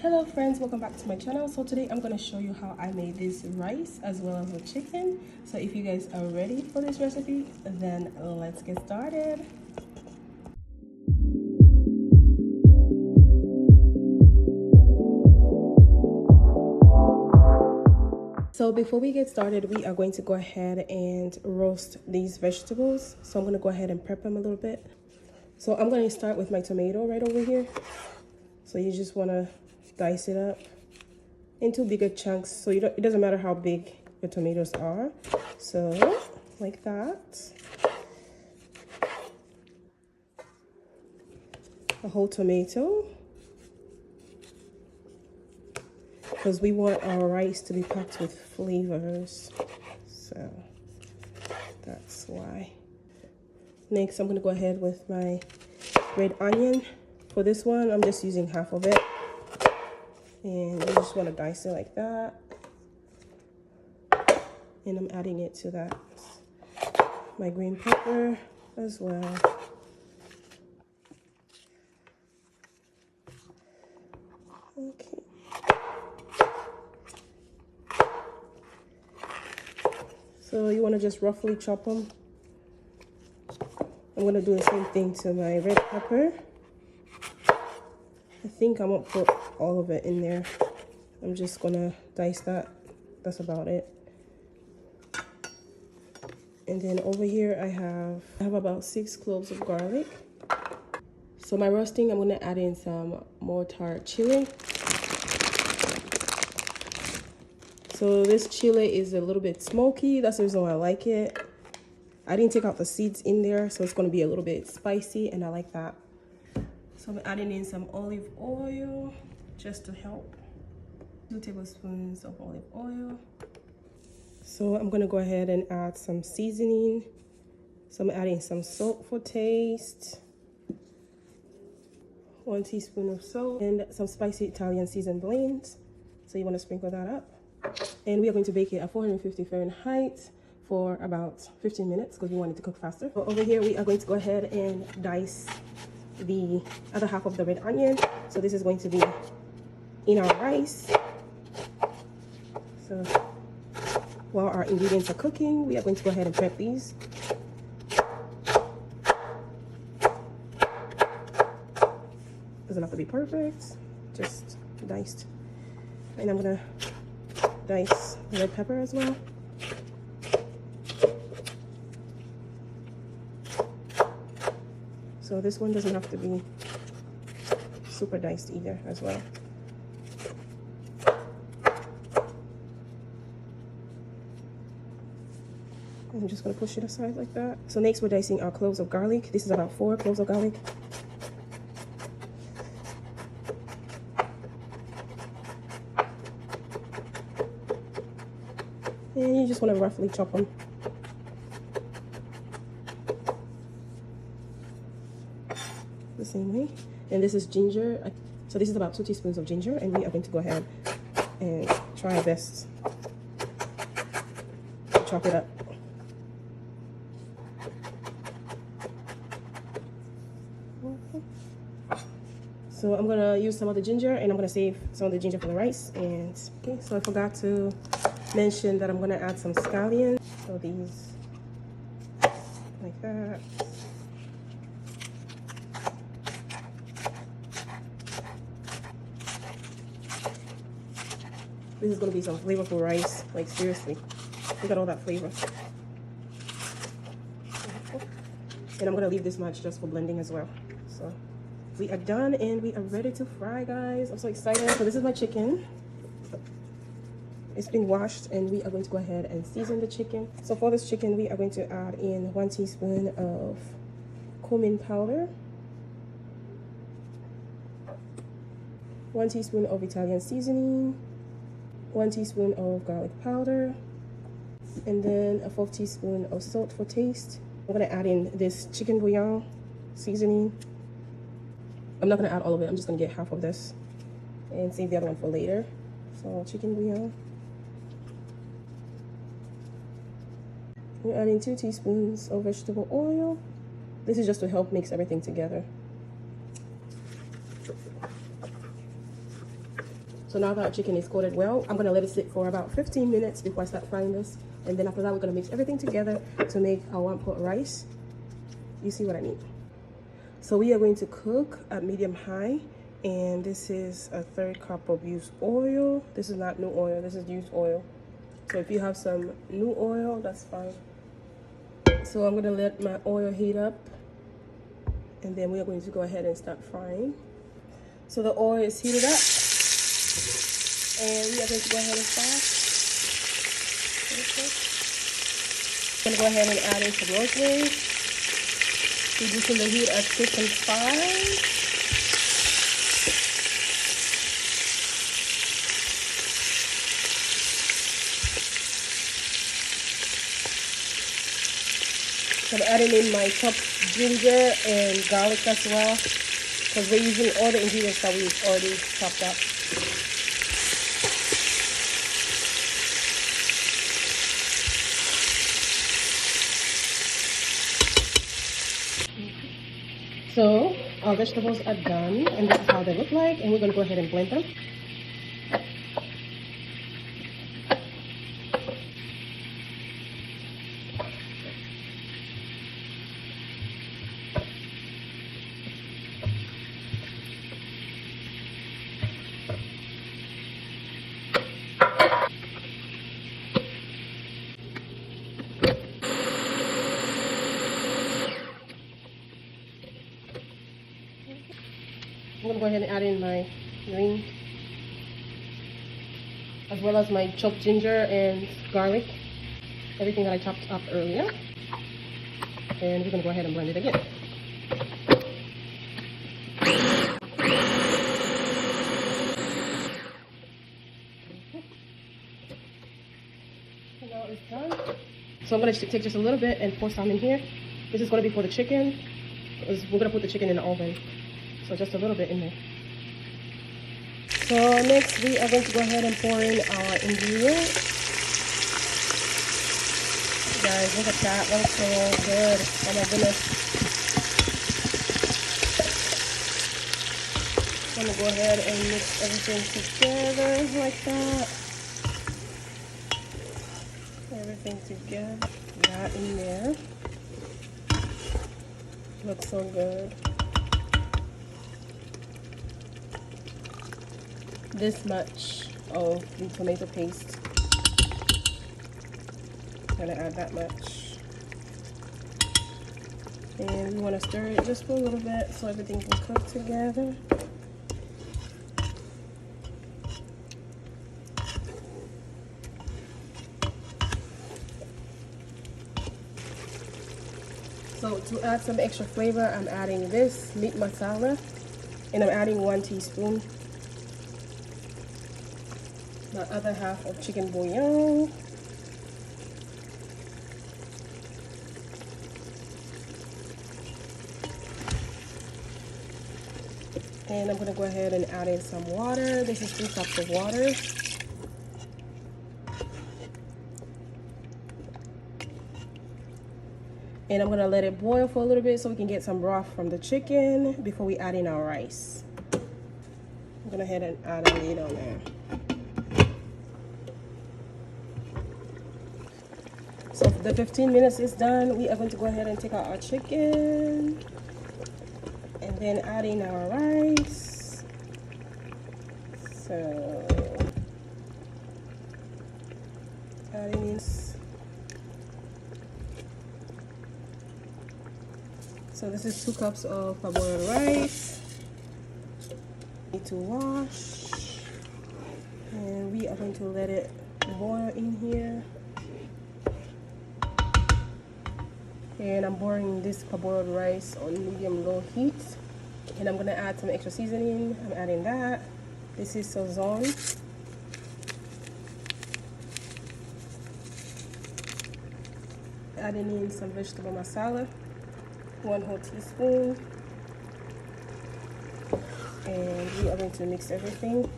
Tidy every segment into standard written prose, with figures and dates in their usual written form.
Hello friends, welcome back to my channel. So today I'm going to show you how I made this rice as well as the chicken. So if you guys are ready for this recipe, then let's get started. So before we get started, we are going to go ahead and roast these vegetables. So I'm going to go ahead and prep them a little bit. So I'm going to start with my tomato right over here. So you just want to dice it up into bigger chunks, so it doesn't matter how big your tomatoes are. So like that, a whole tomato, because we want our rice to be packed with flavors, so that's why. Next, I'm going to go ahead with my red onion. For this one, I'm just using half of it, and you just want to dice it like that. And I'm adding it to that. My green pepper as well. Okay. So you want to just roughly chop them. I'm going to do the same thing to my red pepper. I think I won't put all of it in there. I'm just going to dice that. That's about it. And then over here I have about 6 cloves of garlic. So my roasting, I'm going to add in some mortar chili. So this chili is a little bit smoky. That's the reason why I like it. I didn't take out the seeds in there, so it's going to be a little bit spicy, and I like that. So I'm adding in some olive oil just to help. 2 tablespoons of olive oil. So I'm going to go ahead and add some seasoning. So I'm adding some salt for taste. 1 teaspoon of salt and some spicy Italian seasoned blends. So you want to sprinkle that up. And we are going to bake it at 450 Fahrenheit for about 15 minutes because we want it to cook faster. So over here we are going to go ahead and dice the other half of the red onion. So this is going to be in our rice. So while our ingredients are cooking, we are going to go ahead and prep these. Doesn't have to be perfect, just diced. And I'm gonna dice the red pepper as well. So this one doesn't have to be super diced either as well. I'm just gonna push it aside like that. So next we're dicing our cloves of garlic. This is about 4 cloves of garlic. And you just want to roughly chop them. The same way. And this is ginger. So this is about 2 teaspoons of ginger, and we are going to go ahead and try our best to chop it up. So I'm gonna use some of the ginger, and I'm gonna save some of the ginger for the rice. And okay, so I forgot to mention that I'm gonna add some scallions. So these, like that. This is gonna be some flavorful rice. Like seriously, look at all that flavor. And I'm gonna leave this much just for blending as well. So we are done and we are ready to fry, guys. I'm so excited. So this is my chicken. It's been washed, and we are going to go ahead and season the chicken. So for this chicken, we are going to add in 1 teaspoon of cumin powder, 1 teaspoon of Italian seasoning, 1 teaspoon of garlic powder, and then a 4th teaspoon of salt for taste. I'm going to add in this chicken bouillon seasoning. I'm not going to add all of it. I'm just going to get half of this and save the other one for later. So chicken bouillon. We're adding 2 teaspoons of vegetable oil. This is just to help mix everything together. So now that our chicken is coated well, I'm gonna let it sit for about 15 minutes before I start frying this. And then after that, we're gonna mix everything together to make our one-pot rice. You see what I mean? So we are going to cook at medium high. And this is a 1/3 cup of used oil. This is not new oil, this is used oil. So if you have some new oil, that's fine. So I'm gonna let my oil heat up, and then we are going to go ahead and start frying. So the oil is heated up, and we are going to go ahead and fry. Okay. I'm gonna go ahead and add in some rosemary. Reducing the heat at 6 and 5. I'm adding in my chopped ginger and garlic as well, because we're using all the ingredients that we've already chopped up. So our vegetables are done, and this is how they look like, and we're going to go ahead and blend them. I'm going to go ahead and add in my green, as well as my chopped ginger and garlic, everything that I chopped up earlier. And we're going to go ahead and blend it again. And now it's done. So I'm going to take just a little bit and pour some in here. This is going to be for the chicken, because we're going to put the chicken in the oven. So just a little bit in there. So next we are going to go ahead and pour in our ingredients. Guys, look at that. That looks so good. Oh my goodness. I'm going to go ahead and mix everything together like that. Everything together. That in there. Looks so good. This much of the tomato paste. I'm gonna add that much. And we want to stir it just for a little bit so everything can cook together. So to add some extra flavor, I'm adding this meat masala, and I'm adding 1 teaspoon. The other half of chicken bouillon. And I'm going to go ahead and add in some water. This is 3 cups of water. And I'm going to let it boil for a little bit so we can get some broth from the chicken before we add in our rice. I'm going to go ahead and add a lid on there. So the 15 minutes is done. We are going to go ahead and take out our chicken and then add in our rice. So adding in. So this is 2 cups of parboiled rice. Need to wash, and we are going to let it boil in here. And I'm boiling this parboiled rice on medium-low heat. And I'm gonna add some extra seasoning. I'm adding that. This is Sazon. Adding in some vegetable masala, 1 whole teaspoon. And we are going to mix everything.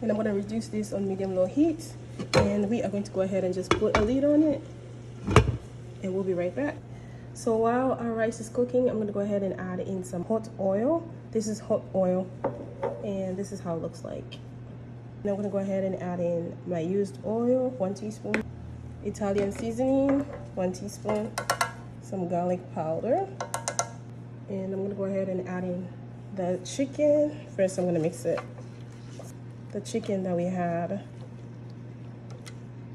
And I'm going to reduce this on medium-low heat, and we are going to go ahead and just put a lid on it, and we'll be right back. So while our rice is cooking, I'm gonna go ahead and add in some hot oil. This is hot oil, and this is how it looks like. Now I'm gonna go ahead and add in my used oil, 1 teaspoon, Italian seasoning, 1 teaspoon, some garlic powder, and I'm gonna go ahead and add in the chicken. First, I'm gonna mix it. The chicken that we had.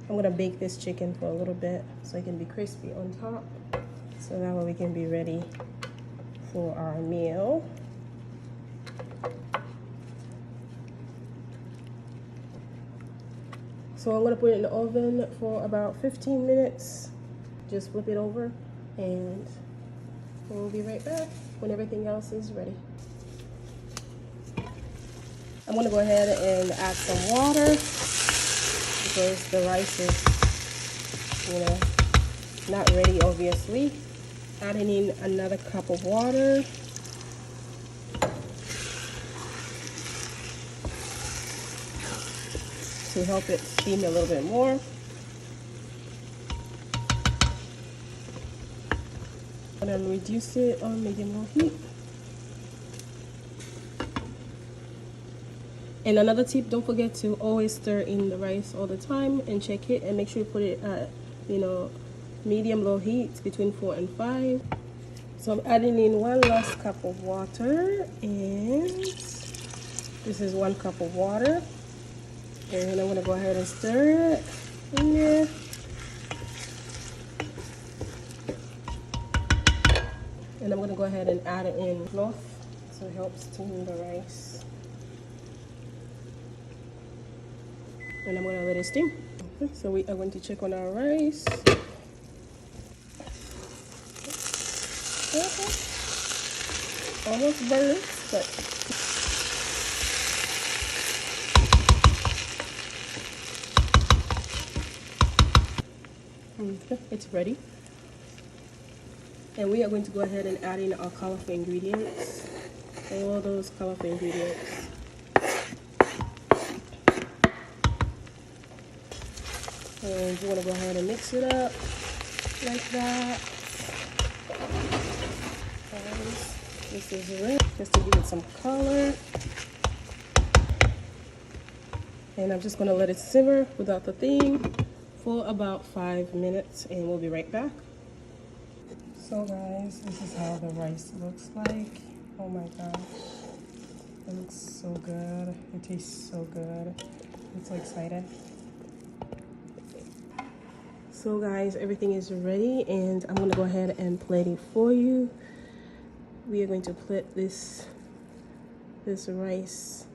I'm gonna bake this chicken for a little bit so it can be crispy on top. So that way we can be ready for our meal. So I'm gonna put it in the oven for about 15 minutes. Just flip it over and we'll be right back when everything else is ready. I'm gonna go ahead and add some water because the rice is, not ready obviously. Adding in another cup of water. To help it steam a little bit more. I'm gonna reduce it on medium-low heat. And another tip, don't forget to always stir in the rice all the time and check it and make sure you put it at, medium-low heat between 4 and 5. So I'm adding in 1 last cup of water, and this is 1 cup of water. And I'm gonna go ahead and stir it in there. And I'm gonna go ahead and add it in cloth so it helps steam the rice. And I'm gonna let it steam. Okay, so we are going to check on our rice. Okay. Almost burnt, but okay, it's ready. And we are going to go ahead and add in our colorful ingredients. All those colorful ingredients. And you want to go ahead and mix it up like that. And this is red, just to give it some color. And I'm just going to let it simmer without the thing for about 5 minutes, and we'll be right back. So guys, this is how the rice looks like. Oh my gosh, it looks so good. It tastes so good. I'm so excited. So guys, everything is ready, and I'm gonna go ahead and plate it for you. We are going to plate this rice.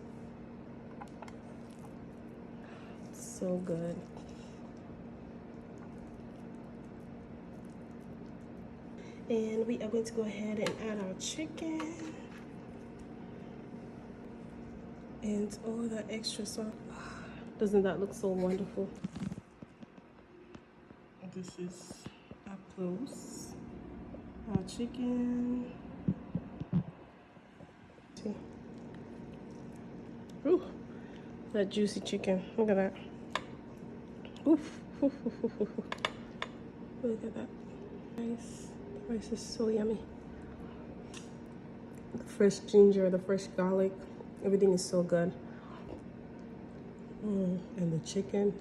So good. And we are going to go ahead and add our chicken and all the extra sauce. Doesn't that look so wonderful? This is up close. Our chicken. See? Ooh, that juicy chicken. Look at that. Oof. Look at that. Nice. The rice is so yummy. The fresh ginger, the fresh garlic, everything is so good. And the chicken,